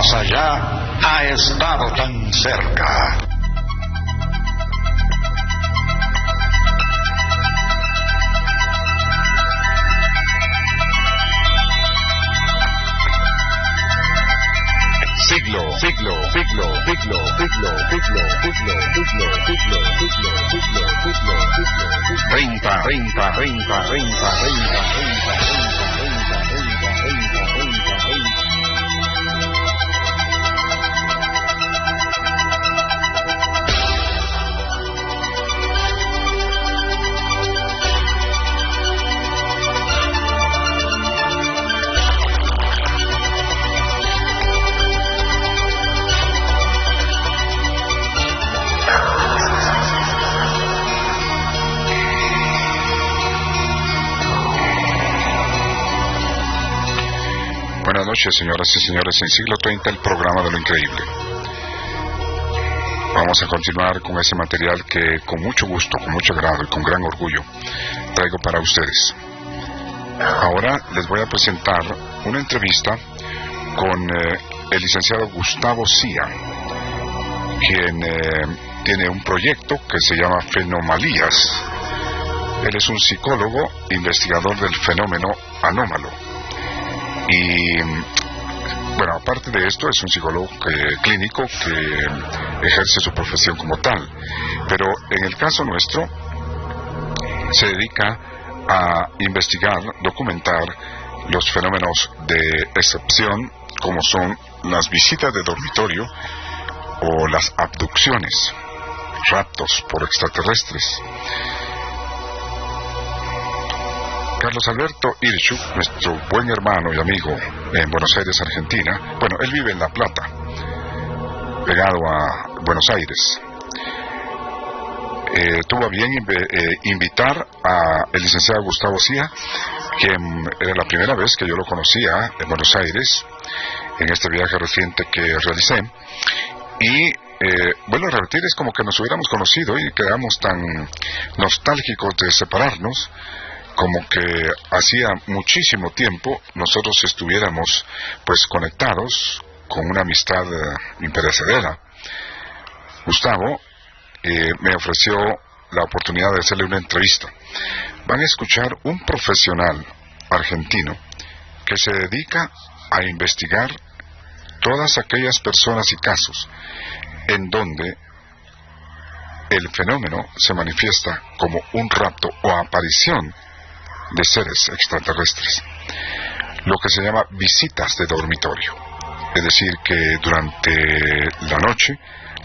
más allá ha estado tan cerca. Buenas noches, señoras y señores, en Siglo 30, el programa de lo increíble. Vamos a continuar con ese material que con mucho gusto, con mucho agrado y con gran orgullo traigo para ustedes. Ahora les voy a presentar una entrevista con el licenciado Gustavo Cía, quien tiene un proyecto que se llama Fenomalías. Él es un psicólogo, investigador del fenómeno anómalo. Y bueno, aparte de esto, es un psicólogo clínico que ejerce su profesión como tal. Pero en el caso nuestro, se dedica a investigar, documentar los fenómenos de excepción, como son las visitas de dormitorio o las abducciones, raptos por extraterrestres. Carlos Alberto Irchuk, nuestro buen hermano y amigo en Buenos Aires, Argentina. Bueno, él vive en La Plata, pegado a Buenos Aires. Tuvo a bien invitar al licenciado Gustavo Cía, quien era la primera vez que yo lo conocía en Buenos Aires, en este viaje reciente que realicé. Y bueno, repetir es como que nos hubiéramos conocido y quedamos tan nostálgicos de separarnos, como que hacía muchísimo tiempo nosotros estuviéramos pues conectados con una amistad imperecedera. Gustavo me ofreció la oportunidad de hacerle una entrevista. Van a escuchar un profesional argentino que se dedica a investigar todas aquellas personas y casos en donde el fenómeno se manifiesta como un rapto o aparición de seres extraterrestres, lo que se llama visitas de dormitorio, es decir, que durante la noche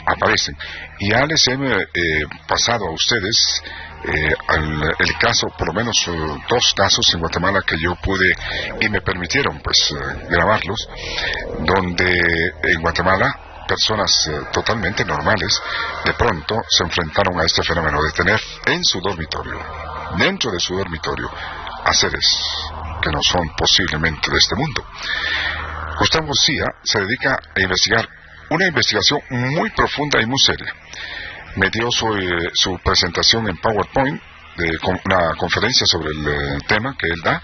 aparecen. Y ya les he pasado a ustedes el caso, por lo menos 2 casos en Guatemala que yo pude y me permitieron pues grabarlos, donde en Guatemala personas totalmente normales de pronto se enfrentaron a este fenómeno de tener en su dormitorio, dentro de su dormitorio, a seres que no son posiblemente de este mundo. Gustavo Cía se dedica a investigar una investigación muy profunda y muy seria. Me dio su presentación en PowerPoint de una conferencia sobre el tema que él da,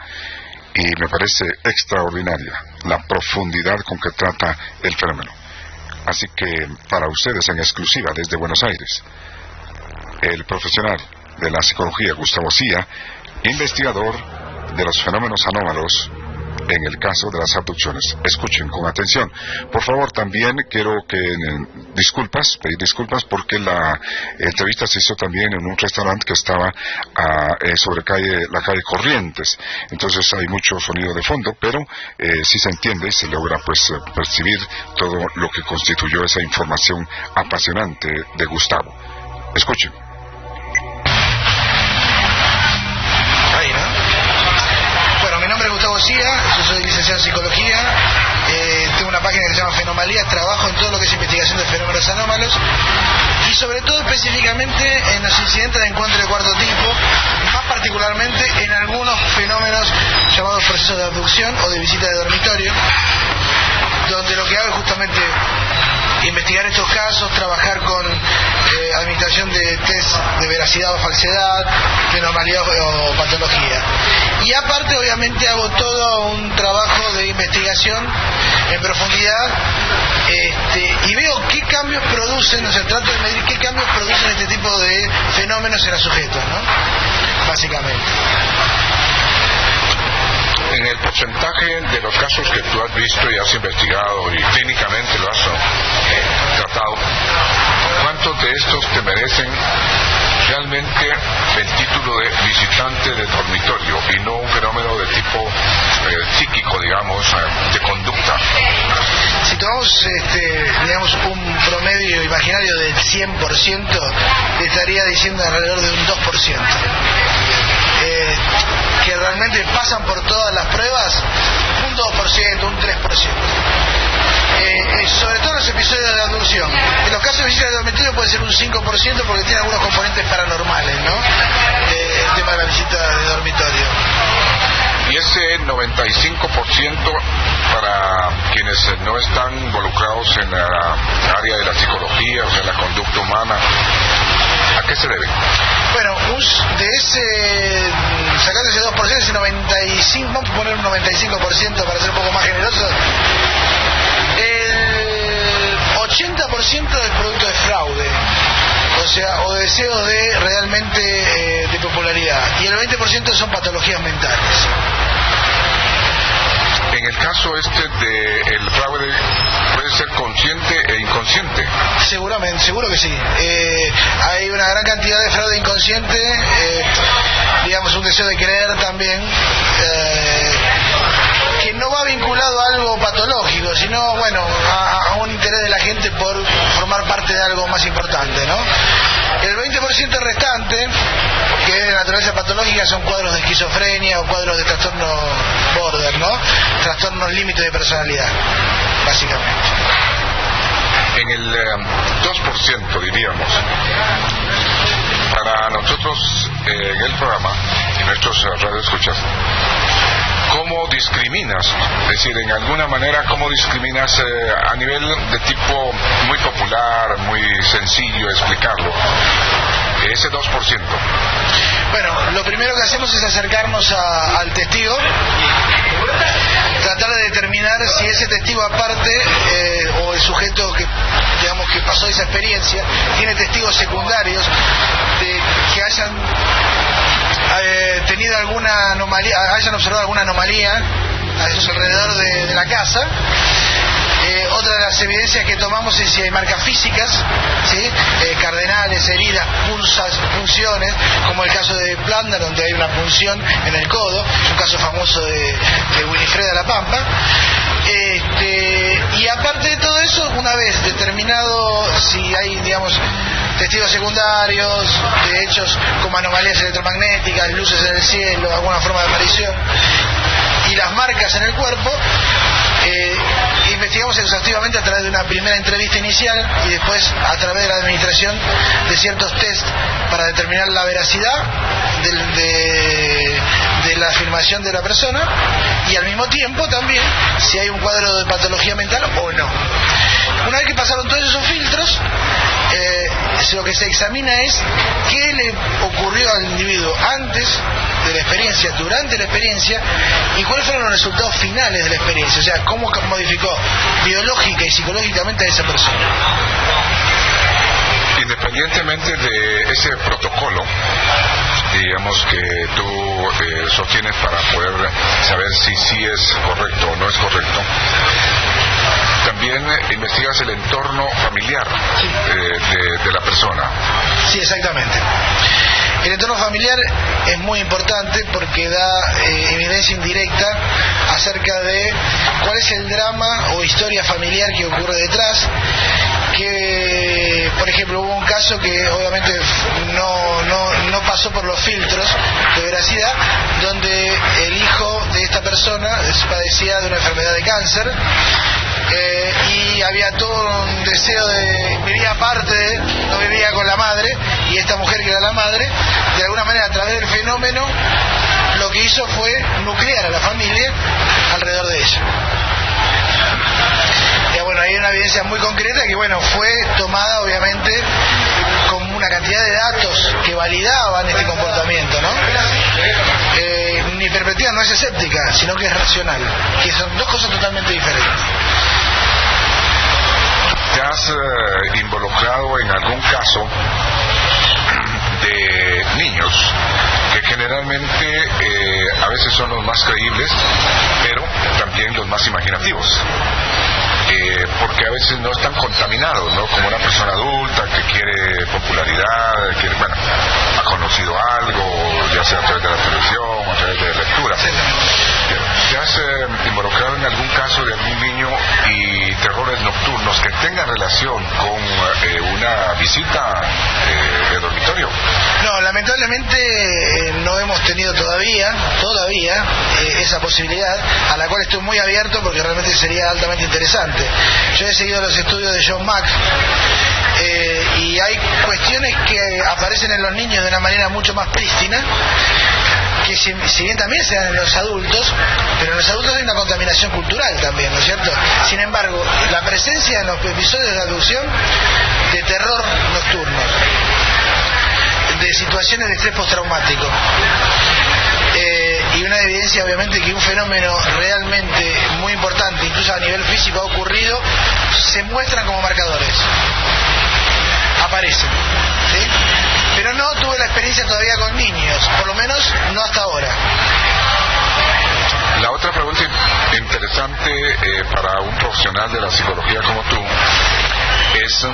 y me parece extraordinaria la profundidad con que trata el fenómeno. Así que para ustedes en exclusiva desde Buenos Aires, el profesional de la psicología Gustavo Cía, investigador de los fenómenos anómalos en el caso de las abducciones. Escuchen con atención. Por favor, también quiero pedir disculpas porque la entrevista se hizo también en un restaurante que estaba sobre la calle Corrientes. Entonces hay mucho sonido de fondo, pero sí se entiende y se logra pues percibir todo lo que constituyó esa información apasionante de Gustavo. Escuchen. Gustavo Cía, yo soy licenciado en psicología, tengo una página que se llama Fenomalías, trabajo en todo lo que es investigación de fenómenos anómalos y sobre todo específicamente en los incidentes de encuentro de cuarto tipo, más particularmente en algunos fenómenos llamados procesos de abducción o de visita de dormitorio, donde lo que hago es justamente investigar estos casos, trabajar con realización de test de veracidad o falsedad, de normalidad o patología. Y aparte, obviamente, hago todo un trabajo de investigación en profundidad y veo qué cambios producen, o sea, trato de medir qué cambios producen este tipo de fenómenos en los sujetos, ¿no? Básicamente. En el porcentaje de los casos que tú has visto y has investigado y clínicamente lo has tratado, ¿cuántos de estos te merecen realmente el título de visitante de dormitorio y no un fenómeno de tipo psíquico, digamos, de conducta? Si tomamos, digamos, un promedio imaginario del 100%, le estaría diciendo alrededor de un 2%. Que realmente pasan por todas las pruebas, un 2%, un 3%. Sobre todo en los episodios de abducción. En los casos de visita de dormitorio puede ser un 5% porque tiene algunos componentes paranormales, ¿no? El tema de la visita de dormitorio. Y ese 95% para quienes no están involucrados en la área de la psicología, o sea, la conducta humana, ¿a qué se debe? Bueno, de ese, sacando ese 2%, ese 95%, vamos a poner un 95% para ser un poco más generoso, el 80% es producto de fraude, o sea, o deseo de realmente de popularidad, y el 20% son patologías mentales. En el caso del fraude, ¿puede ser consciente e inconsciente? Seguramente, seguro que sí. Hay una gran cantidad de fraude inconsciente, digamos un deseo de creer también, que no va vinculado a algo patológico, sino, bueno, a un interés de la gente por formar parte de algo más importante, ¿no? El 20% restante, que es de naturaleza patológica, son cuadros de esquizofrenia o cuadros de trastorno border, ¿no? Trastornos límite de personalidad, básicamente. En el 2%, diríamos, para nosotros en el programa y nuestros radioescuchas, ¿cómo discriminas? Es decir, en alguna manera, ¿cómo discriminas a nivel de tipo muy popular, muy sencillo explicarlo? Ese 2%. Bueno, lo primero que hacemos es acercarnos al testigo, tratar de determinar si ese testigo aparte o el sujeto que, digamos, que pasó esa experiencia tiene testigos secundarios que hayan tenido alguna anomalía, hayan observado alguna anomalía alrededor de la casa. Otra de las evidencias que tomamos es si hay marcas físicas, ¿sí? Cardenales, heridas, punciones, como el caso de Plander, donde hay una punción en el codo, es un caso famoso de Winifreda La Pampa. Y aparte de todo eso, una vez determinado si hay, digamos, testigos secundarios de hechos como anomalías electromagnéticas, luces en el cielo, alguna forma de aparición, y las marcas en el cuerpo, investigamos exhaustivamente a través de una primera entrevista inicial y después a través de la administración de ciertos test para determinar la veracidad de la afirmación de la persona, y al mismo tiempo también si hay un cuadro de patología mental o no. Una vez que pasaron todos esos filtros, lo que se examina es qué le ocurrió al individuo antes de la experiencia, durante la experiencia, y cuáles fueron los resultados finales de la experiencia, o sea, cómo modificó biológica y psicológicamente a esa persona. Independientemente de ese protocolo, digamos, que tú sostienes para poder saber si sí es correcto o no es correcto, también investigas el entorno familiar de la persona. Sí, exactamente. El entorno familiar es muy importante porque da evidencia indirecta acerca de cuál es el drama o historia familiar que ocurre detrás. Que, por ejemplo, hubo un caso que obviamente no pasó por los filtros de veracidad, donde el hijo de esta persona padecía de una enfermedad de cáncer, y había todo un deseo vivía aparte, no vivía con la madre, y esta mujer que era la madre, de alguna manera a través del fenómeno, lo que hizo fue nuclear a la familia alrededor de ella. Bueno, hay una evidencia muy concreta que, bueno, fue tomada obviamente con una cantidad cantidad de datos que validaban este comportamiento, ¿no? Mi perspectiva no es escéptica, sino que es racional, que son dos cosas totalmente diferentes. ¿Te has involucrado en algún caso de niños que generalmente a veces son los más creíbles, pero también los más imaginativos? Porque a veces no están contaminados, ¿no? Como una persona adulta que quiere popularidad, ha conocido algo, ya sea a través de la televisión, a través de lectura. ¿Te has involucrado en algún caso de algún niño y terrores nocturnos que tengan relación con una visita de dormitorio? No, lamentablemente no hemos tenido todavía esa posibilidad, a la cual estoy muy abierto porque realmente sería altamente interesante. Yo he seguido los estudios de John Mack y hay cuestiones que aparecen en los niños de una manera mucho más prístina, que si bien también se dan en los adultos, pero en los adultos hay una contaminación cultural también, ¿no es cierto? Sin embargo, la presencia en los episodios de abducción de terror nocturno, de situaciones de estrés postraumático, y una evidencia obviamente que un fenómeno realmente muy importante, incluso a nivel físico, ha ocurrido, se muestran como marcadores, aparecen, ¿sí? Pero no tuve la experiencia todavía con niños, por lo menos no hasta ahora. La otra pregunta interesante para un profesional de la psicología como tú es: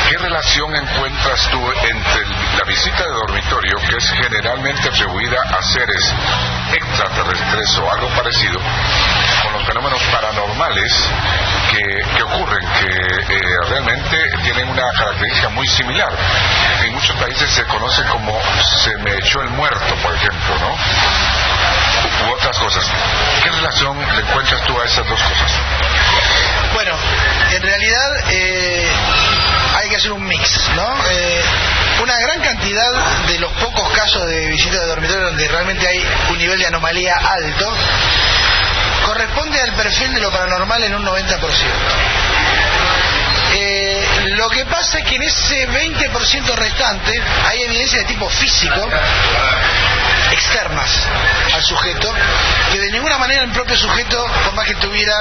¿qué relación encuentras tú entre la visita de dormitorio, que es generalmente atribuida a seres extraterrestres o algo parecido, con los fenómenos paranormales que ocurren, que realmente tienen una característica muy similar? En muchos países se conoce como se me echó el muerto, por ejemplo, ¿no? U otras cosas. ¿Qué relación le encuentras tú a esas dos cosas? Bueno, en realidad hay que hacer un mix, ¿no? Una gran cantidad de los pocos casos de visita de dormitorio donde realmente hay un nivel de anomalía alto corresponde al perfil de lo paranormal en un 90%. Lo que pasa es que en ese 20% restante hay evidencia de tipo físico externas al sujeto, que de ninguna manera el propio sujeto, por más que tuviera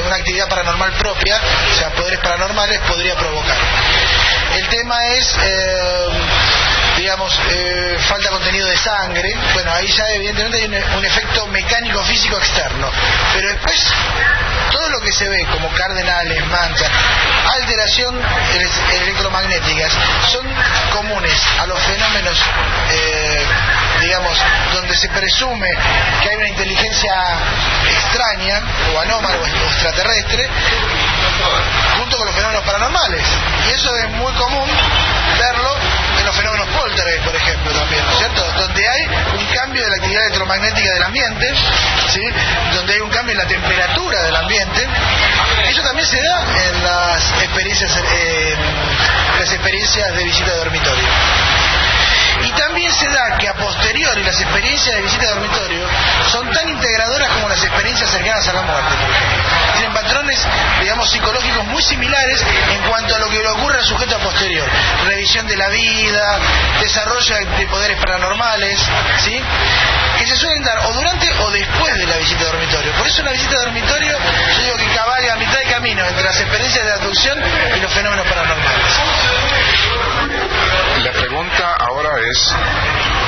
una actividad paranormal propia, o sea, poderes paranormales, podría provocar. El tema es, falta contenido de sangre. Bueno, ahí ya evidentemente hay un efecto mecánico físico externo, pero después todo lo que se ve como cardenales, manchas, alteración electromagnéticas, son comunes a los fenómenos donde se presume que hay una inteligencia extraña o anómala o extraterrestre, junto con los fenómenos paranormales. Y eso es muy común verlo en los fenómenos poltergeist, por ejemplo, también, ¿cierto? Donde hay un cambio de la actividad electromagnética del ambiente, ¿sí? Donde hay un cambio en la temperatura del ambiente. Eso también se da en las experiencias de visita de dormitorio. Y también se da que a posteriori las experiencias de visita de dormitorio son tan integradoras como las experiencias cercanas a la muerte, por ejemplo. Tienen patrones, psicológicos muy similares en cuanto a lo que le ocurre al sujeto a posterior. Revisión de la vida, desarrollo de poderes paranormales, ¿sí? Que se suelen dar o durante o después de la visita de dormitorio. Por eso la visita de dormitorio, yo digo que cabalga a mitad de camino entre las experiencias de abducción y los fenómenos paranormales. La pregunta ahora es: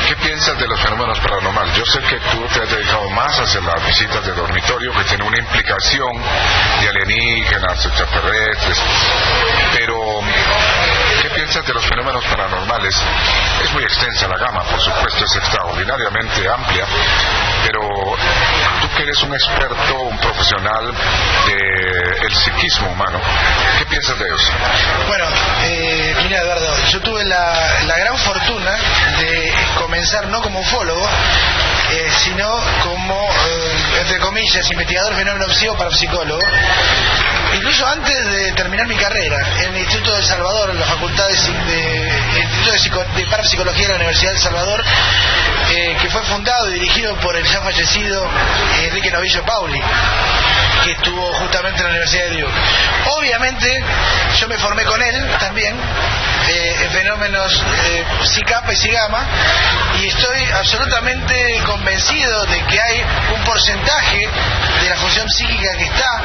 ¿qué piensas de los fenómenos paranormales? Yo sé que tú te has dedicado más hacia las visitas de dormitorio, que tiene una implicación de alienígenas, extraterrestres, pero ¿qué piensas de los fenómenos paranormales? Es muy extensa la gama, por supuesto, es extraordinariamente amplia, pero tú que eres un experto, un profesional del psiquismo humano, ¿qué piensas de ellos? Bueno, mira, Eduardo, yo tuve la gran fortuna de comenzar no como ufólogo, sino como, entre comillas, investigador fenómeno psico-parapsicólogo, incluso antes de terminar mi carrera en el Instituto del Salvador, en la Facultad de Instituto de Parapsicología de la Universidad del Salvador, que fue fundado y dirigido por el ya fallecido Enrique Novillo Pauli, que estuvo justamente en la Universidad de Duke. Obviamente yo me formé con él también fenómenos psi kappa y psi gamma, y estoy absolutamente convencido de que hay un porcentaje de la función psíquica que está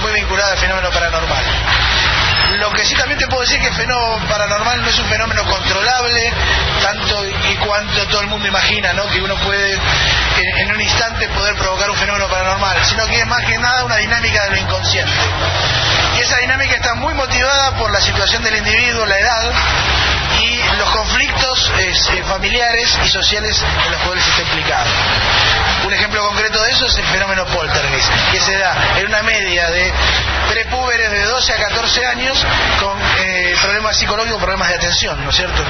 muy vinculada al fenómeno paranormal. Lo que sí también te puedo decir es que el fenómeno paranormal no es un fenómeno controlable tanto y cuanto todo el mundo imagina, ¿no? Que uno puede en un instante poder provocar un fenómeno paranormal, sino que es más que nada una dinámica de lo inconsciente. Y esa dinámica está muy motivada por la situación del individuo, la edad y los conflictos familiares y sociales en los cuales está implicado. Un ejemplo concreto de eso es el fenómeno poltergeist, que se da en una media de prepúberes de 12 a 14 años con problemas psicológicos, problemas de atención, ¿no es cierto?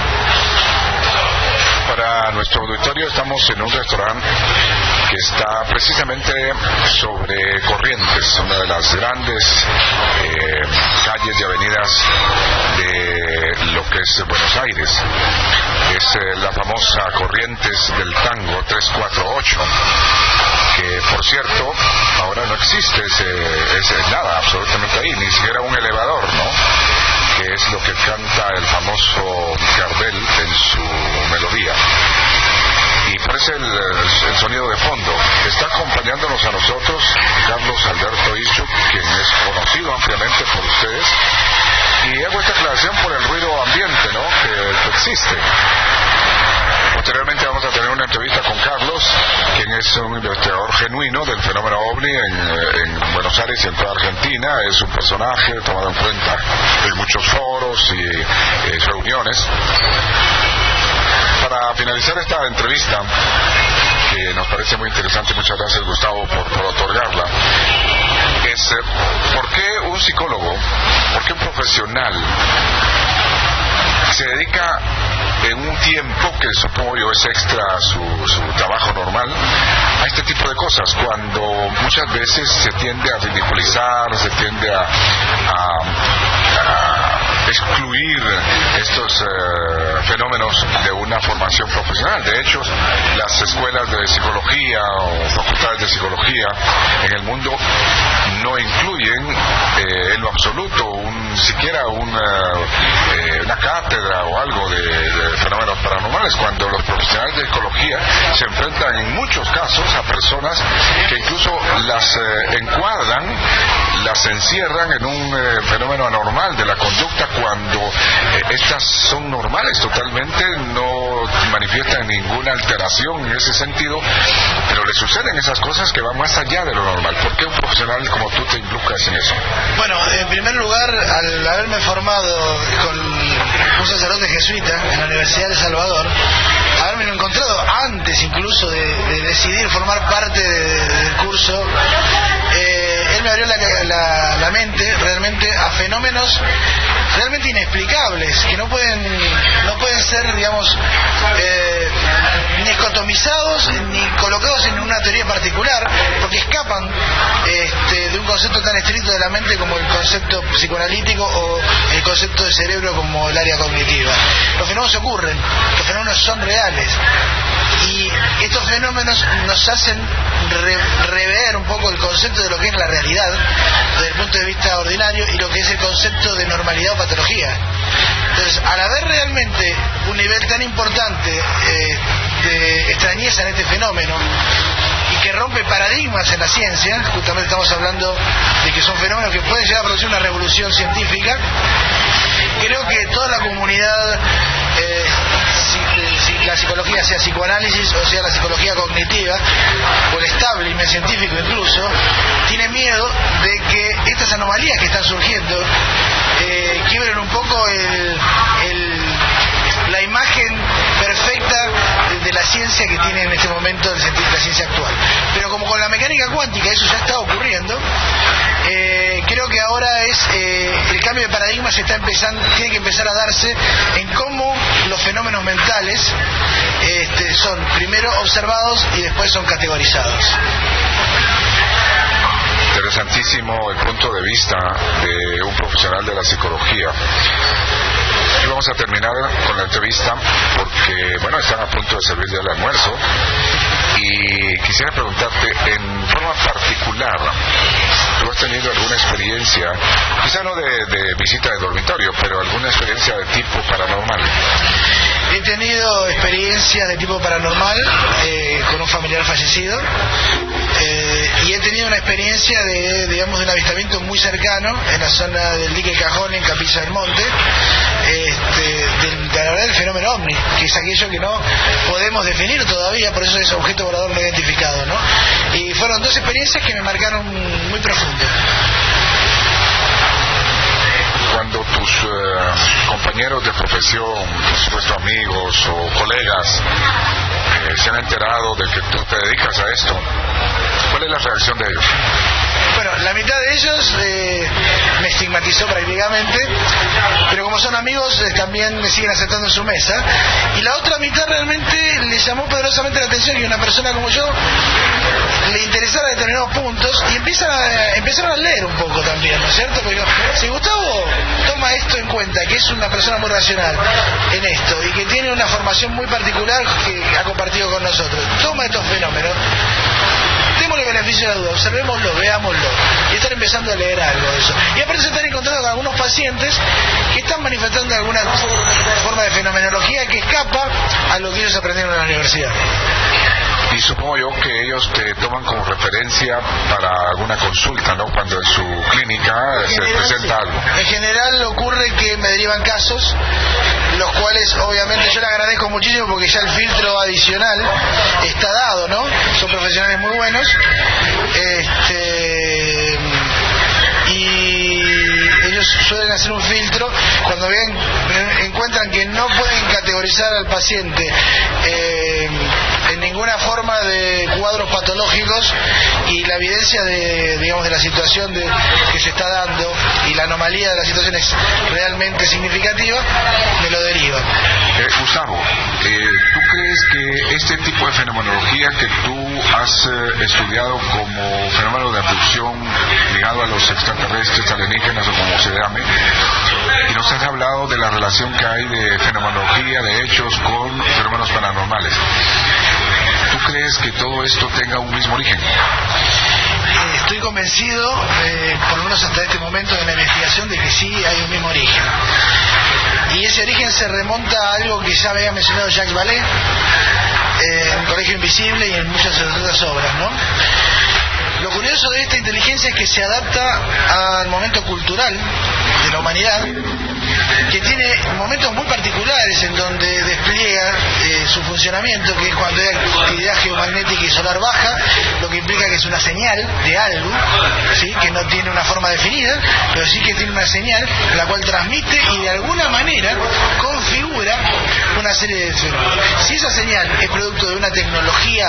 Para nuestro auditorio estamos en un restaurante que está precisamente sobre Corrientes, una de las grandes calles y avenidas de lo que es Buenos Aires. Es la famosa Corrientes del Tango 348, que por cierto ahora no existe ese nada absolutamente ahí, ni siquiera un elevador, ¿no? Que es lo que canta el famoso Gardel en su melodía. Y parece el sonido de fondo. Está acompañándonos a nosotros Carlos Alberto Ischuk, quien es conocido ampliamente por ustedes, y hago esta aclaración por el ruido ambiente, ¿no?, que existe. Posteriormente vamos a tener una entrevista con Carlos, quien es un investigador genuino del fenómeno OVNI en Buenos Aires y en toda Argentina. Es un personaje tomado en cuenta en muchos foros y reuniones. Para finalizar esta entrevista, que nos parece muy interesante, muchas gracias Gustavo por otorgarla, es ¿por qué un psicólogo, por qué un profesional se dedica en un tiempo que supongo yo es extra a su trabajo normal a este tipo de cosas, cuando muchas veces se tiende a ridiculizar, se tiende a excluir estos fenómenos de una formación profesional? De hecho, las escuelas de psicología o facultades de psicología en el mundo no incluyen en lo absoluto siquiera una cátedra o algo de fenómenos paranormales, cuando los profesionales de psicología se enfrentan en muchos casos a personas que incluso las encuadran, las encierran en un fenómeno anormal de la conducta, cuando estas son normales totalmente, no manifiestan ninguna alteración en ese sentido, pero le suceden esas cosas que van más allá de lo normal. ¿Por qué un profesional como tú te involucras en eso? Bueno, en primer lugar, al haberme formado con un sacerdote jesuita en la Universidad de Salvador, haberme encontrado antes incluso de decidir formar parte del curso, él me abrió la mente realmente a fenómenos realmente inexplicables, que no pueden ser, digamos, ni escotomizados ni colocados en una teoría particular, porque escapan de un concepto tan estricto de la mente como el concepto psicoanalítico o el concepto de cerebro como el área cognitiva. Los fenómenos ocurren, los fenómenos son reales, y estos fenómenos nos hacen rever un poco el concepto de lo que es la realidad desde el punto de vista ordinario y lo que es el concepto de normalidad o patología. Entonces, al haber realmente un nivel tan importante de extrañeza en este fenómeno y que rompe paradigmas en la ciencia, justamente estamos hablando de que son fenómenos que pueden llegar a producir una revolución científica, creo que toda la comunidad, si la psicología sea psicoanálisis o sea la psicología cognitiva o el establishment científico incluso, tiene miedo de que estas anomalías que están surgiendo quiebren un poco la imagen perfecta de la ciencia que tiene en este momento la ciencia actual. Pero como con la mecánica cuántica eso ya está ocurriendo, creo que ahora el cambio de paradigma tiene que empezar a darse en cómo los fenómenos mentales son primero observados y después son categorizados. Interesantísimo el punto de vista de un profesional de la psicología. Y vamos a terminar con la entrevista porque, bueno, están a punto de servir ya el almuerzo, y quisiera preguntarte en forma particular, ¿tú has tenido alguna experiencia, quizá no de visita de dormitorio, pero alguna experiencia de tipo paranormal? tenido experiencias de tipo paranormal con un familiar fallecido, y he tenido una experiencia de un avistamiento muy cercano en la zona del dique Cajón, en Capilla del Monte, de la verdad del fenómeno ovni, que es aquello que no podemos definir todavía, por eso es objeto volador no identificado, ¿no? Y fueron dos experiencias que me marcaron muy profundo. Cuando tus compañeros de profesión, por supuesto amigos o colegas, se han enterado de que tú te dedicas a esto, ¿cuál es la reacción de ellos? Bueno, la mitad de ellos me estigmatizó prácticamente, pero como son amigos también me siguen aceptando en su mesa, y la otra mitad realmente le llamó poderosamente la atención que una persona como yo le interesara determinados puntos, y empezaron a leer un poco también, ¿no es cierto? Porque si Gustavo toma esto en cuenta, que es una persona muy racional en esto y que tiene una formación muy particular que ha compartido con nosotros, toma estos fenómenos, démosle beneficio de la duda, observémoslo, veámoslo, y están empezando a leer algo de eso. Y aparte se están encontrando con algunos pacientes que están manifestando alguna forma de fenomenología que escapa a lo que ellos aprendieron en la universidad. Y supongo yo que ellos te toman como referencia para alguna consulta, ¿no? Cuando en su clínica se presenta algo. En general ocurre que me derivan casos, los cuales obviamente yo le agradezco muchísimo porque ya el filtro adicional está dado, ¿no? Son profesionales muy buenos. Y ellos suelen hacer un filtro cuando encuentran que no pueden categorizar al paciente en ninguna forma de cuadros patológicos, y la evidencia de la situación que se está dando y la anomalía de la situación es realmente significativa, me lo derivan. Gustavo, ¿tú crees que este tipo de fenomenología que tú has estudiado como fenómeno de abducción ligado a los extraterrestres, alienígenas o como se llame, y nos has hablado de la relación que hay de fenomenología, de hechos con fenómenos paranormales, ¿tú crees que todo esto tenga un mismo origen? Estoy convencido, por lo menos hasta este momento de la investigación, de que sí hay un mismo origen. Y ese origen se remonta a algo que ya había mencionado Jacques Vallée en Colegio Invisible y en muchas otras obras, ¿no? Lo curioso de esta inteligencia es que se adapta al momento cultural de la humanidad, que tiene momentos muy particulares en donde despliega su funcionamiento, que es cuando hay actividad geomagnética y solar baja, lo que implica que es una señal de algo, ¿sí? Que no tiene una forma definida, pero sí que tiene una señal la cual transmite y de alguna manera configura una serie de fenómenos. Si esa señal es producto de una tecnología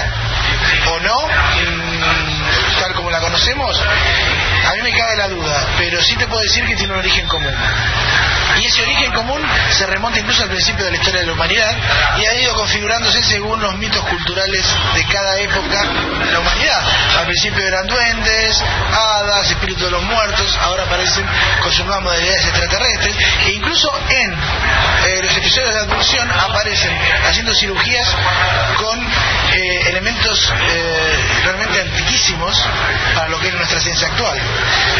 o no, tal como la conocemos, a mí me cabe la duda, pero sí te puedo decir que tiene un origen común. Y ese origen común se remonta incluso al principio de la historia de la humanidad y ha ido configurándose según los mitos culturales de cada época de la humanidad. Al principio eran duendes, hadas, espíritus de los muertos, ahora aparecen con sus nuevas modalidades extraterrestres, e incluso en los episodios de abducción aparecen haciendo cirugías con elementos realmente antiquísimos para lo que es nuestra ciencia actual.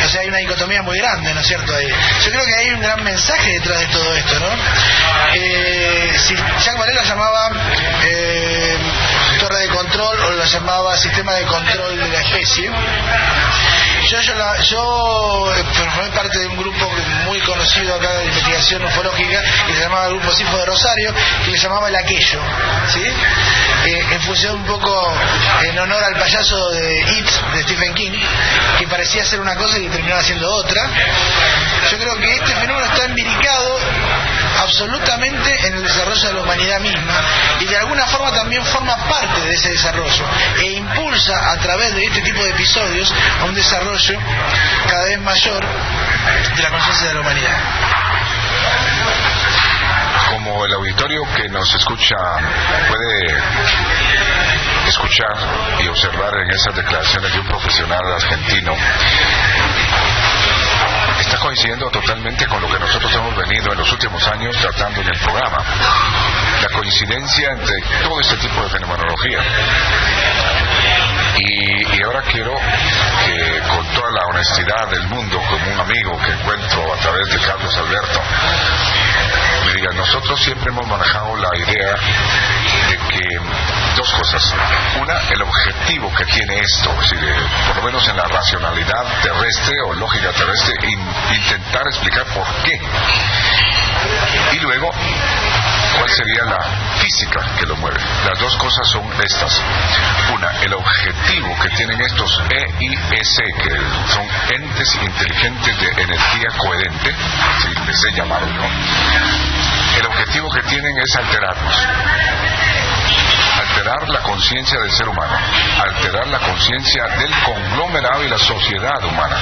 O sea, hay una dicotomía muy grande, ¿no es cierto? Ahí. Yo creo que hay un gran mensaje detrás de todo esto, ¿no? Si Jacques Vallée la llamaba torre de control o la llamaba sistema de control de la especie, yo formé parte de un grupo muy conocido acá de investigación ufológica que se llamaba el Grupo Sifo de Rosario, que le llamaba el aquello, ¿sí? En función un poco en honor al payaso de It de Stephen King, que parecía ser una cosa y terminaba siendo otra. Yo creo que este fenómeno está embiricado absolutamente en el desarrollo de la humanidad misma y de alguna forma también forma parte de ese desarrollo e impulsa a través de este tipo de episodios a un desarrollo cada vez mayor de la conciencia de la humanidad. Como el auditorio que nos escucha puede escuchar y observar en esas declaraciones de un profesional argentino, está coincidiendo totalmente con lo que nosotros hemos venido en los últimos años tratando en el programa, la coincidencia entre todo este tipo de fenomenología. Y ahora quiero que, con toda la honestidad del mundo, como un amigo que encuentro a través de Carlos Alberto, me digan, nosotros nosotros siempre hemos manejado la idea de que dos cosas. Una, el objetivo que tiene esto, es decir, por lo menos en la racionalidad terrestre o lógica terrestre, intentar explicar por qué. Y luego, ¿cuál sería la física que lo mueve? Las dos cosas son estas. Una, el objetivo que tienen estos EIS, que son entes inteligentes de energía coherente, si les he llamado yo. El objetivo que tienen es alterarnos. Alterar la conciencia del ser humano, alterar la conciencia del conglomerado y la sociedad humana.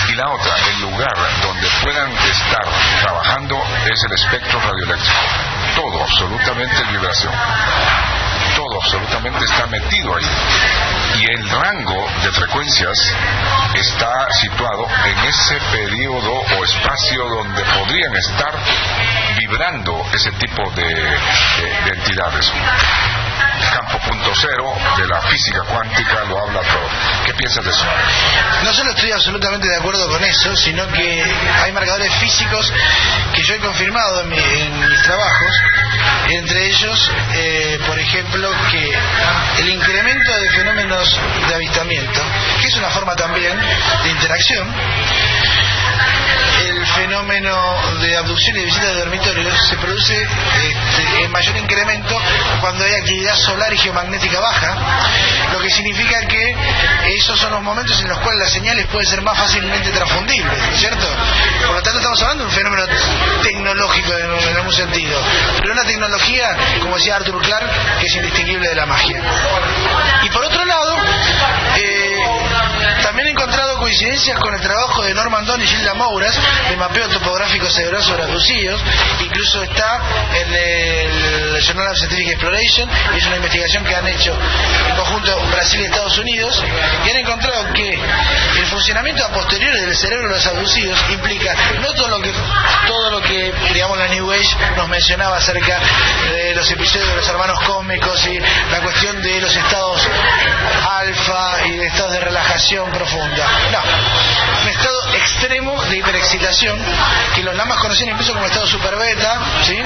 Y la otra, el lugar donde puedan estar trabajando es el espectro radioeléctrico. Todo, absolutamente vibración. Todo, absolutamente está metido ahí. Y el rango de frecuencias está situado en ese periodo o espacio donde podrían estar vibrando ese tipo de entidades. Campo punto cero de la física cuántica lo habla todo. ¿Qué piensas de eso? No solo estoy absolutamente de acuerdo con eso, sino que hay marcadores físicos que yo he confirmado en mis trabajos, entre ellos, por ejemplo, que el incremento de fenómenos de avistamiento, que es una forma también de interacción, el fenómeno de abducción y visita de dormitorios se produce en mayor incremento cuando hay actividad solar y geomagnética baja, lo que significa que esos son los momentos en los cuales las señales pueden ser más fácilmente transfundibles, ¿cierto? Por lo tanto estamos hablando de un fenómeno tecnológico en algún sentido, pero una tecnología, como decía Arthur Clarke, que es indistinguible de la magia. Y por otro lado, también he encontrado coincidencias con el trabajo de Norman Don y Gilda Mouras de mapeo topográfico cerebral sobre abducidos. Incluso está en el Journal of Scientific Exploration, y es una investigación que han hecho en conjunto Brasil y Estados Unidos, y han encontrado que el funcionamiento a posteriori del cerebro de los abducidos implica no todo lo que digamos la New Age nos mencionaba acerca de los episodios de los hermanos cósmicos y la cuestión de los estados alfa y de estados de relajación profunda. No, un estado extremo de hiperexcitación que los lamas conocían incluso como estado super beta, ¿sí?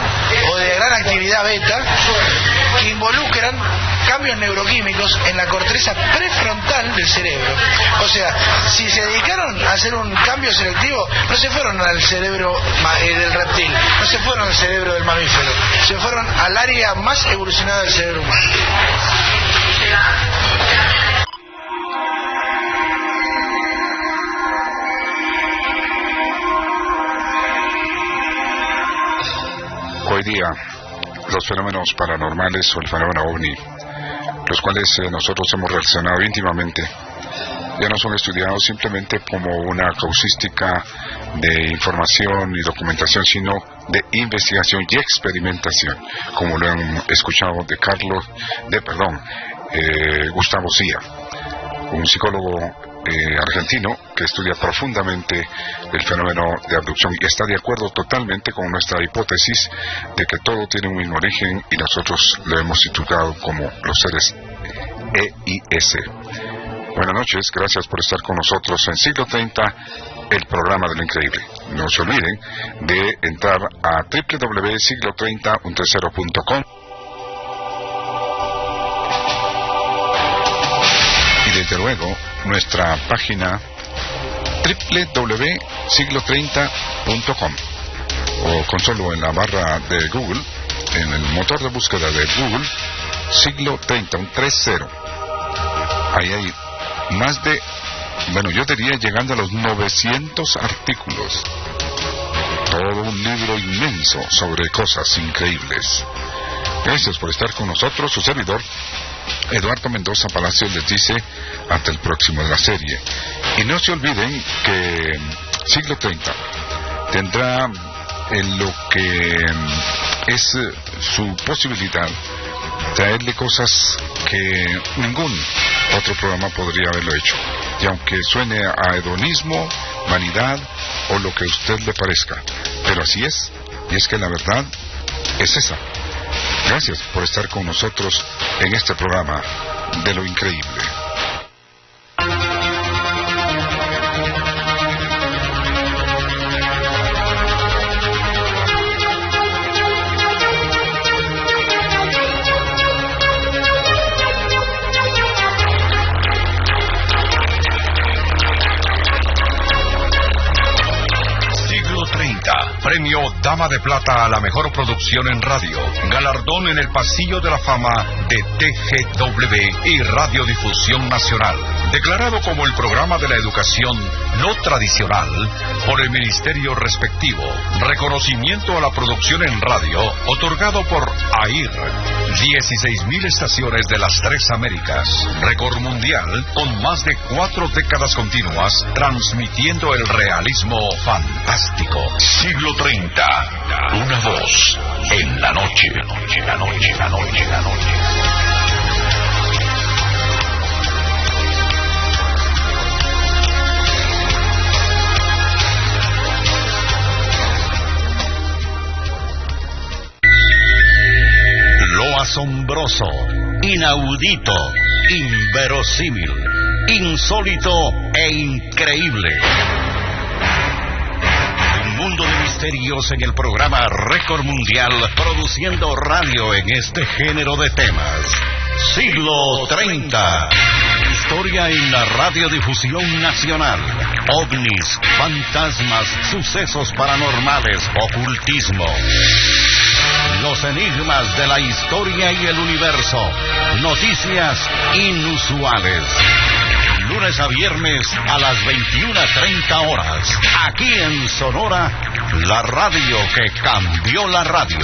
O de gran actividad beta, que involucran cambios neuroquímicos en la corteza prefrontal del cerebro. O sea, si se dedicaron a hacer un cambio selectivo, no se fueron al cerebro del reptil, no se fueron al cerebro del mamífero, se fueron al área más evolucionada del cerebro humano. Hoy día, los fenómenos paranormales o el fenómeno OVNI, los cuales nosotros hemos relacionado íntimamente, ya no son estudiados simplemente como una causística de información y documentación, sino de investigación y experimentación, como lo han escuchado de Gustavo Cia, un psicólogo argentino que estudia profundamente el fenómeno de abducción y está de acuerdo totalmente con nuestra hipótesis de que todo tiene un mismo origen y nosotros lo hemos titulado como los seres EIS. Buenas noches, gracias por estar con nosotros en Siglo 30, el programa de lo increíble. No se olviden de entrar a www.siglo30.com y desde luego nuestra página www.siglo30.com, o con solo en la barra de Google, en el motor de búsqueda de Google, Siglo 30, un 30. Ahí hay más de, yo diría llegando a los 900 artículos, todo un libro inmenso sobre cosas increíbles. Gracias por estar con nosotros. Su servidor Eduardo Mendoza Palacios les dice hasta el próximo de la serie. Y no se olviden que Siglo 30 tendrá en lo que es su posibilidad traerle cosas que ningún otro programa podría haberlo hecho. Y aunque suene a hedonismo, vanidad o lo que a usted le parezca, pero así es, y es que la verdad es esa. Gracias por estar con nosotros en este programa de lo increíble. Dama de Plata a la mejor producción en radio. Galardón en el Pasillo de la Fama de TGW y Radiodifusión Nacional. Declarado como el programa de la educación no tradicional por el ministerio respectivo. Reconocimiento a la producción en radio otorgado por AIR. 16.000 estaciones de las 3 Américas. Récord mundial con más de 4 décadas continuas transmitiendo el realismo fantástico. Siglo 30. Una voz en la noche. La noche. Lo asombroso, inaudito, inverosímil, insólito e increíble. Un mundo de misterios en el programa Récord Mundial, produciendo radio en este género de temas. Siglo 30. Historia en la radiodifusión nacional. OVNIs, fantasmas, sucesos paranormales, ocultismo. Los enigmas de la historia y el universo. Noticias inusuales. Lunes a viernes a las 21:30 horas. Aquí en Sonora, la radio que cambió la radio.